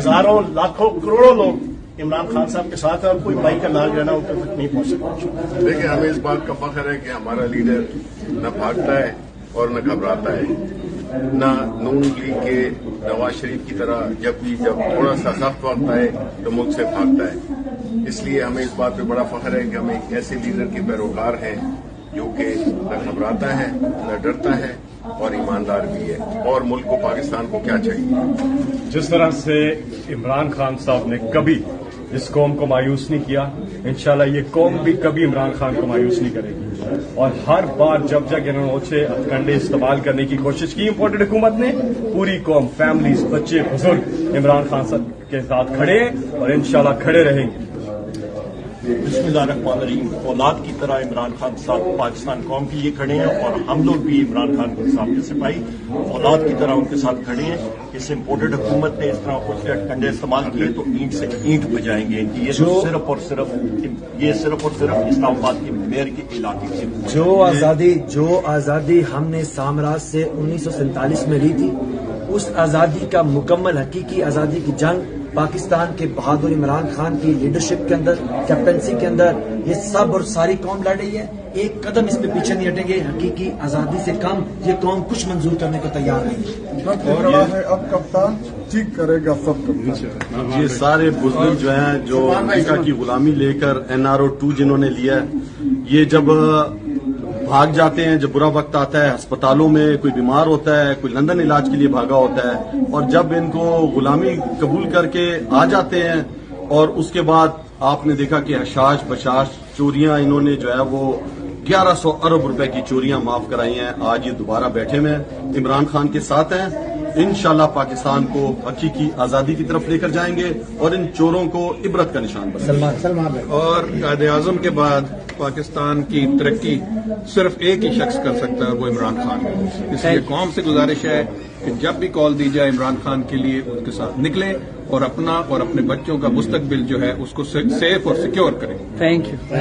हजारों लाखों करोड़ों लोग इमरान खान साहब के साथ है और कोई भाई का नाग रहना उन तक नहीं पहुंच सकता। देखिए, हमें इस बात का फख्र है कि हमारा लीडर न भागता है और न घबराता है, न नून लीग के नवाज शरीफ की तरह जब थोड़ा सा सख्त वक्त आए तो मुल्क से भागता है। इसलिए हमें इस बात पे बड़ा फख्र है कि हम एक ऐसे लीडर के पैरोकार हैं जो कि न घबराता है न डरता है और ईमानदार भी है। और मुल्क को, पाकिस्तान को क्या चाहिए। जिस तरह से इमरान खान साहब ने कभी इस कौम को मायूस नहीं किया, इंशाल्लाह ये कौम भी कभी इमरान खान को मायूस नहीं करेगी। और हर बार जब इन्होंने ओछे हथकंडे इस्तेमाल करने की कोशिश की इम्पोर्टेड हुकूमत ने, पूरी कौम, फैमिलीज, बच्चे, बुजुर्ग इमरान खान साहब के साथ खड़े और इंशाल्लाह खड़े रहेंगे। बिस्मिल्लाहिर्रहमानिर्रहीम। औलाद की तरह इमरान खान साहब पाकिस्तान कौम के लिए खड़े हैं और हम लोग भी इमरान खान साहब के सिपाही औलाद की तरह उनके साथ खड़े हैं। इस इम्पोर्टेड हुकूमत ने इस तरह कुछ कंडे इस्तेमाल किए तो ईंट से ईंट बजाएंगे। ये सिर्फ और सिर्फ इस्लामाबाद की मेयर के इलाके से जो आज़ादी हमने साम्राज्य से 1947 में ली थी, उस आज़ादी का मुकम्मल हकीकी आज़ादी की जंग पाकिस्तान के बहादुर इमरान खान की लीडरशिप के अंदर, कैप्टनसी के अंदर ये सब और सारी कौम लड़ रही है। एक कदम इस पे पीछे नहीं हटेंगे। हकीकी आज़ादी से कम ये कौम कुछ मंजूर करने को तैयार नहीं है। अब कप्तान ठीक करेगा सब कप्तान। ये सारे बुजुर्ग जो हैं, जो अमेरिका की गुलामी लेकर NRO 2 जिन्होंने लिया है, ये जब भाग जाते हैं, जब बुरा वक्त आता है, अस्पतालों में कोई बीमार होता है, कोई लंदन इलाज के लिए भागा होता है, और जब इनको गुलामी कबूल करके आ जाते हैं और उसके बाद आपने देखा कि हशाश बशाश चोरियां इन्होंने जो है वो 1100 अरब रुपए की चोरियां माफ कराई हैं। आज ये दोबारा बैठे हुए हैं, इमरान खान के साथ हैं। इंशाल्लाह पाकिस्तान को हकीकी आजादी की तरफ लेकर जाएंगे और इन चोरों को इबरत का निशान बनाएंगे। और कायद-ए-आज़म के बाद पाकिस्तान की तरक्की सिर्फ एक ही शख्स कर सकता है, वो इमरान खान है। इसलिए कौम से गुजारिश है कि जब भी कॉल दी जाए इमरान खान के लिए उसके साथ निकलें और अपना और अपने बच्चों का मुस्तकबिल जो है उसको सेफ और सिक्योर करें। Thank you.